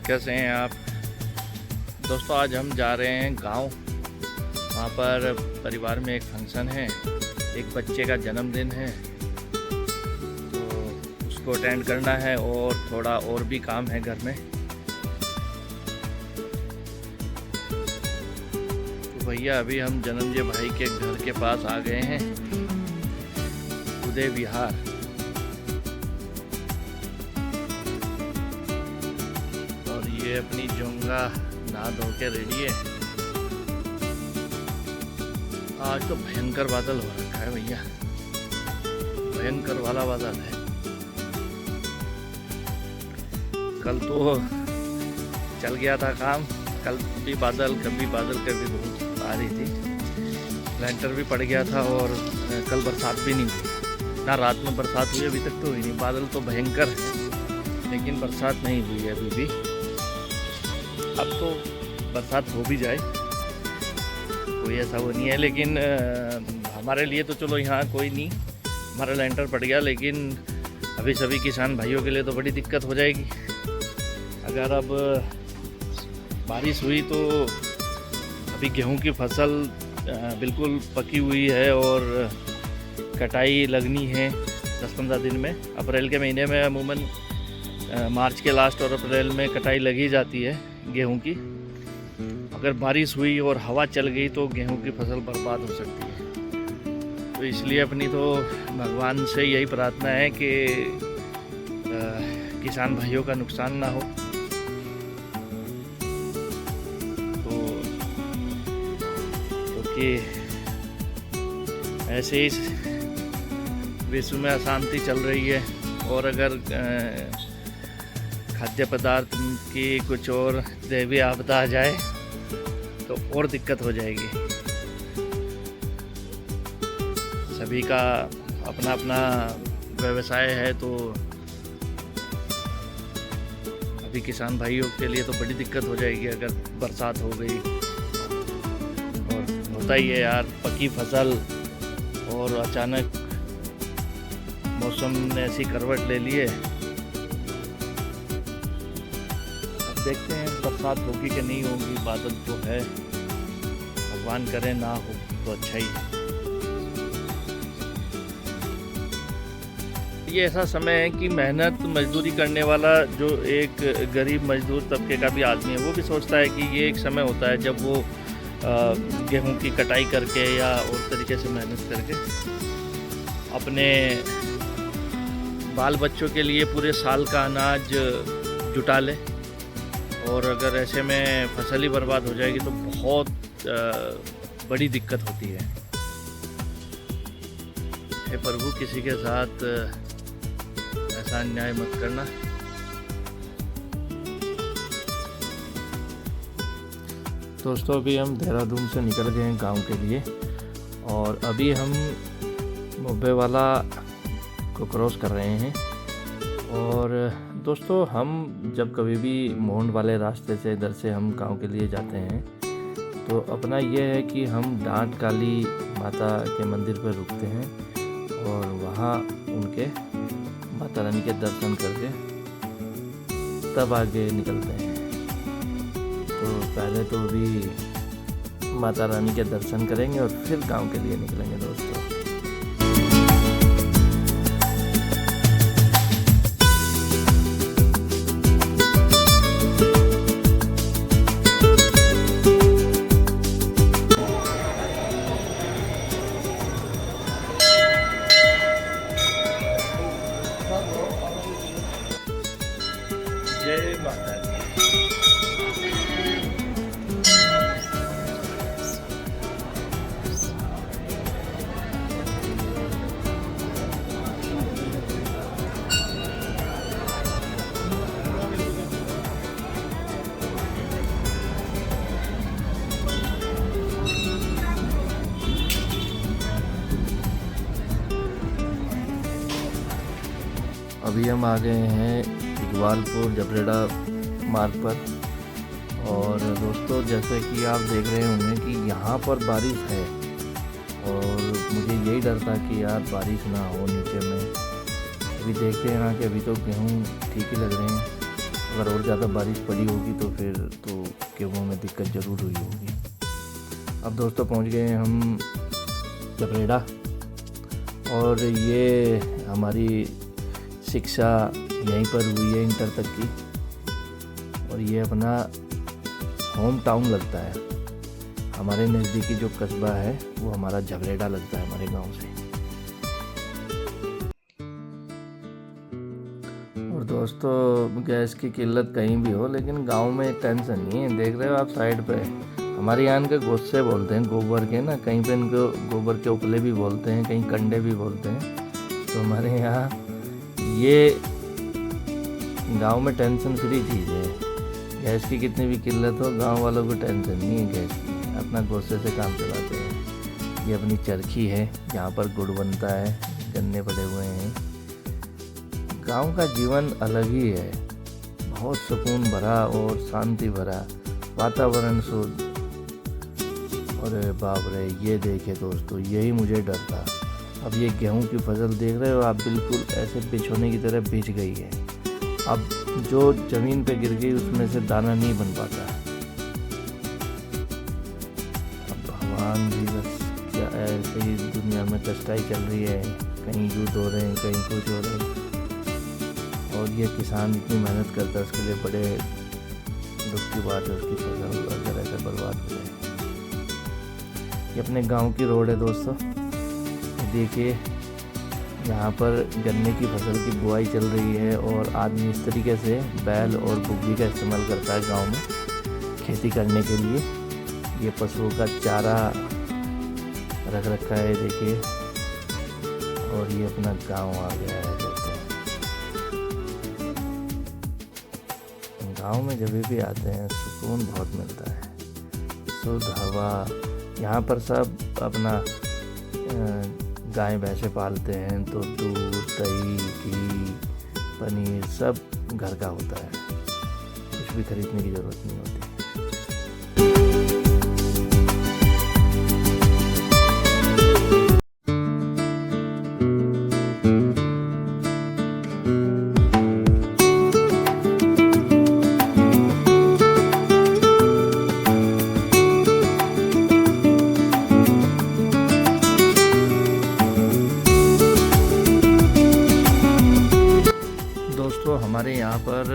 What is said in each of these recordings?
कैसे हैं आप दोस्तों। आज हम जा रहे हैं गांव। वहाँ पर परिवार में एक फंक्शन है, एक बच्चे का जन्मदिन है, तो उसको अटेंड करना है और थोड़ा और भी काम है घर में। तो भैया अभी हम जन्मजय भाई के घर के पास आ गए हैं, उदय विहार। और ये अपनी जोंगा नहा धो के रेडी है। आज तो भयंकर बादल हो रखा है भैया, भयंकर वाला बादल है। कल तो चल गया था काम, कल भी बादल कभी बहुत आ रही थी, लेंटर भी पड़ गया था और कल बरसात भी नहीं हुई, ना रात में बरसात हुई अभी तक तो हुई नहीं। बादल तो भयंकर है लेकिन बरसात नहीं हुई है अभी भी। अब तो बरसात हो भी जाए कोई ऐसा वो नहीं है, लेकिन हमारे लिए तो चलो यहाँ कोई नहीं, हमारा लेंटर पड़ गया, लेकिन अभी सभी किसान भाइयों के लिए तो बड़ी दिक्कत हो जाएगी। अगर अब बारिश हुई तो अभी गेहूं की फसल बिल्कुल पकी हुई है और कटाई लगनी है 10-15 दिन में। अप्रैल के महीने में अमूमन मार्च के लास्ट और अप्रैल में कटाई लगी जाती है गेहूं की। अगर बारिश हुई और हवा चल गई तो गेहूं की फसल बर्बाद हो सकती है। तो इसलिए अपनी तो भगवान से यही प्रार्थना है कि किसान भाइयों का नुकसान ना हो। तो क्योंकि ऐसे ही विश्व में अशांति चल रही है और अगर खाद्य पदार्थ की कुछ और दैवीय आपदा आ जाए तो और दिक्कत हो जाएगी। सभी का अपना अपना व्यवसाय है, तो अभी किसान भाइयों के लिए तो बड़ी दिक्कत हो जाएगी अगर बरसात हो गई। और होता ही है यार, पकी फसल और अचानक मौसम ने ऐसी करवट ले ली है। अब देखते हैं बरसात होगी कि नहीं होगी। बादल तो है, भगवान करे ना हो तो अच्छा ही है। ये ऐसा समय है कि मेहनत मजदूरी करने वाला जो एक गरीब मजदूर तबके का भी आदमी है, वो भी सोचता है कि ये एक समय होता है जब वो गेहूं की कटाई करके या और तरीके से मेहनत करके अपने बाल बच्चों के लिए पूरे साल का अनाज जुटा ले। और अगर ऐसे में फसल ही बर्बाद हो जाएगी तो बहुत बड़ी दिक्कत होती है। हे प्रभु, किसी के साथ ऐसा अन्याय मत करना। दोस्तों अभी हम देहरादून से निकल गए हैं गांव के लिए और अभी हम मुब्बे वाला को क्रॉस कर रहे हैं। और दोस्तों हम जब कभी भी मोहन वाले रास्ते से इधर से हम गांव के लिए जाते हैं तो अपना ये है कि हम डांट काली माता के मंदिर पर रुकते हैं और वहाँ उनके माता रानी के दर्शन करके तब आगे निकलते हैं। तो पहले तो अभी माता रानी के दर्शन करेंगे और फिर गांव के लिए निकलेंगे दोस्तों। जय माता दी। अभी हम आ गए हैं इकबालपुर जबरेड़ा मार्ग पर। और दोस्तों जैसे कि आप देख रहे होंगे कि यहाँ पर बारिश है और मुझे यही डर था कि यार बारिश ना हो नीचे में। अभी देखते हैं यहाँ कि अभी तो गेहूँ ठीक ही लग रहे हैं अगर और ज़्यादा बारिश पड़ी होगी तो फिर तो गेहूँ में दिक्कत ज़रूर हुई होगी। अब दोस्तों पहुंच गए हम जबरेड़ा, और ये हमारी शिक्षा यहीं पर हुई है इंटर तक की, और ये अपना होम टाउन लगता है। हमारे नज़दीकी जो कस्बा है वो हमारा जबरेड़ा लगता है हमारे गांव से। और दोस्तों गैस की किल्लत कहीं भी हो, लेकिन गांव में टेंशन नहीं है। देख रहे हो आप साइड पे, हमारे यहाँ इनके गोस्से बोलते हैं, गोबर के ना, कहीं पे इनको गोबर के उपले भी बोलते हैं, कहीं कंडे भी बोलते हैं। तो हमारे यहाँ ये गांव में टेंशन फ्री चीज़ है। गैस की कितनी भी किल्लत हो, गांव वालों को टेंशन नहीं है गैस की, अपना गोस्से से काम चलाते हैं। ये अपनी चरखी है, यहाँ पर गुड़ बनता है, गन्ने पड़े हुए हैं। गांव का जीवन अलग ही है, बहुत सुकून भरा और शांति भरा वातावरण शुद्ध। अरे बाप रे, ये देखे दोस्तों, यही मुझे डर था। अब ये गेहूं की फसल देख रहे हो आप, बिल्कुल ऐसे बिछोने की तरह बिछ गई है। अब जो ज़मीन पे गिर गई उसमें से दाना नहीं बन पाता। अब भगवान जी बस, क्या ऐसे ही दुनिया में कष्टाई चल रही है, कहीं युद्ध हो रहे हैं, कहीं कुछ हो रहे हैं। और ये किसान इतनी मेहनत करता है, उसके लिए बड़े दुख की बात है उसकी फसल अगर ऐसे बर्बाद हो जाए। ये अपने गांव की रोड है दोस्तों, देखिए यहाँ पर गन्ने की फसल की बुआई चल रही है, और आदमी इस तरीके से बैल और बुग्गी का इस्तेमाल करता है गांव में खेती करने के लिए। ये पशुओं का चारा रख रखा है देखिए, और ये अपना गांव आ गया है दोस्तों। गांव में जब भी आते हैं सुकून बहुत मिलता है, शुद्ध हवा। यहाँ पर सब अपना गाय भैंसे पालते हैं, तो दूध, दही, घी, पनीर सब घर का होता है, कुछ भी खरीदने की ज़रूरत नहीं होती। हमारे यहाँ पर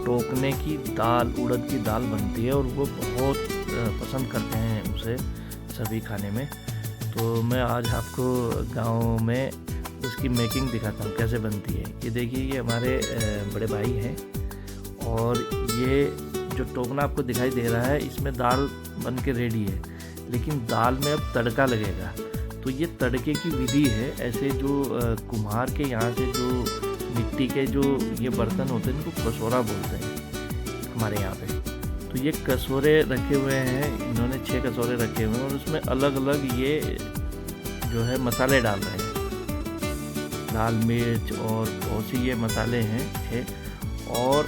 टोकने की दाल, उड़द की दाल बनती है, और वो बहुत पसंद करते हैं उसे सभी खाने में। तो मैं आज आपको गांव में उसकी मेकिंग दिखाता हूँ कैसे बनती है। ये देखिए, ये हमारे बड़े भाई हैं, और ये जो टोकना आपको दिखाई दे रहा है इसमें दाल बन के रेडी है, लेकिन दाल में अब तड़का लगेगा। तो ये तड़के की विधि है। ऐसे जो कुम्हार के यहाँ से जो मिट्टी के जो ये बर्तन होते हैं इनको कसोरा बोलते हैं हमारे यहाँ पे। तो ये कसोरे रखे हुए हैं, इन्होंने 6 कसोरे रखे हुए हैं, और उसमें अलग अलग ये जो है मसाले डाल रहे हैं, लाल मिर्च और बहुत सी ये मसाले हैं 6, और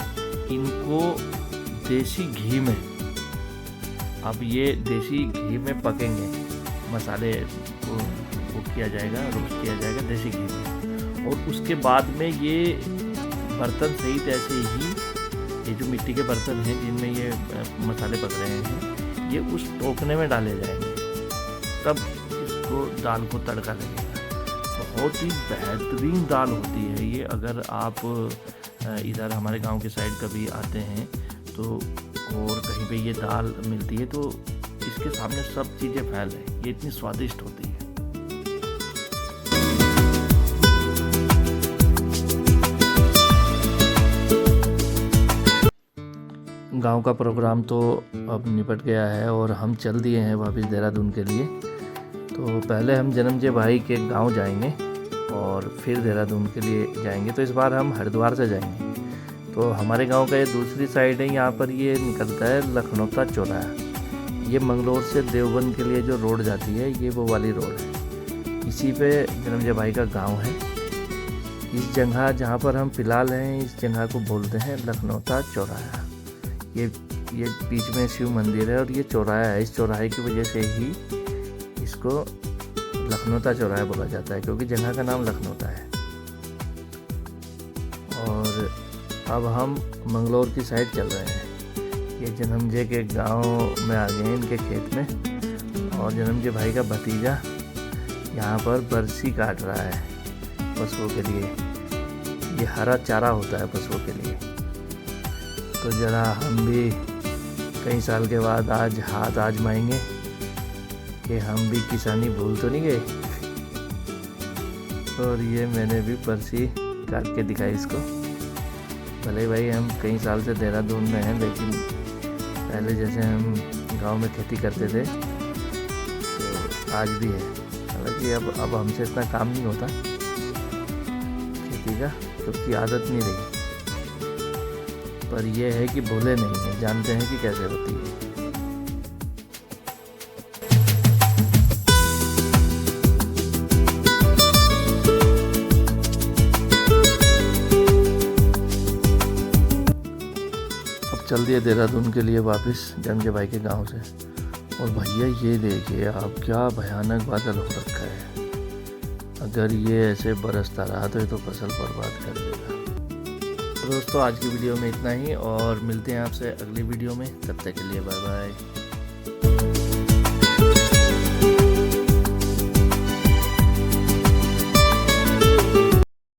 इनको देसी घी में, अब ये देसी घी में पकेंगे, मसाले को किया जाएगा, रोस्ट किया जाएगा देसी घी में। और उसके बाद में ये बर्तन सहित ऐसे ही ये जो मिट्टी के बर्तन हैं जिनमें ये मसाले पक रहे हैं, ये उस टोकने में डाले जाएंगे, तब इसको दाल को तड़का लगेगा। बहुत ही बेहतरीन दाल होती है ये। अगर आप इधर हमारे गांव के साइड कभी आते हैं तो, और कहीं पे ये दाल मिलती है, तो इसके सामने सब चीज़ें फैल हैं, ये इतनी स्वादिष्ट होती है। गांव का प्रोग्राम तो अब निपट गया है, और हम चल दिए हैं वापस देहरादून के लिए। तो पहले हम जन्मजय भाई के गांव जाएंगे, और फिर देहरादून के लिए जाएंगे। तो इस बार हम हरिद्वार से जाएंगे। तो हमारे गांव का ये दूसरी साइड है, यहाँ पर ये निकलता है लखनौता चौराहा। ये मंगलोर से देवबंद के लिए जो रोड जाती है, ये वो वाली रोड है। इसी पे जन्मजय भाई का गांव है। इस जगह जहाँ पर हम फिलहाल हैं, इस जगह को बोलते हैं लखनौता चौराहा। ये बीच में शिव मंदिर है, और ये चौराहा है। इस चौराहे की वजह से ही इसको लखनौता चौराहा बोला जाता है, क्योंकि जगह का नाम लखनौता है। और अब हम मंगलौर की साइड चल रहे हैं। ये जन्मजे के गांव में आ गए हैं, इनके खेत में। और जन्मजे भाई का भतीजा यहाँ पर बरसी काट रहा है पशुओं के लिए। ये हरा चारा होता है पशुओं के लिए। तो ज़रा हम भी कई साल के बाद आज हाथ आजमाएंगे कि हम भी किसानी भूल तो नहीं गए। और ये मैंने भी बरसी काट के दिखाई इसको। भले भाई हम कई साल से देहरादून में हैं, लेकिन पहले जैसे हम गांव में खेती करते थे तो आज भी है। हालांकि अब हमसे इतना काम नहीं होता खेती का, तो उसकी आदत नहीं रही। पर यह है कि भूले नहीं है, जानते हैं कि कैसे होती है। चल दिए देहरादून के लिए वापस जन्मजे भाई के गांव से। और भैया ये देखिए आप, क्या भयानक बादल हो रखा है। अगर ये ऐसे बरसता रहा तो ये तो फसल बर्बाद कर देगा। तो दोस्तों आज की वीडियो में इतना ही, और मिलते हैं आपसे अगली वीडियो में। तब तक के लिए बाय बाय।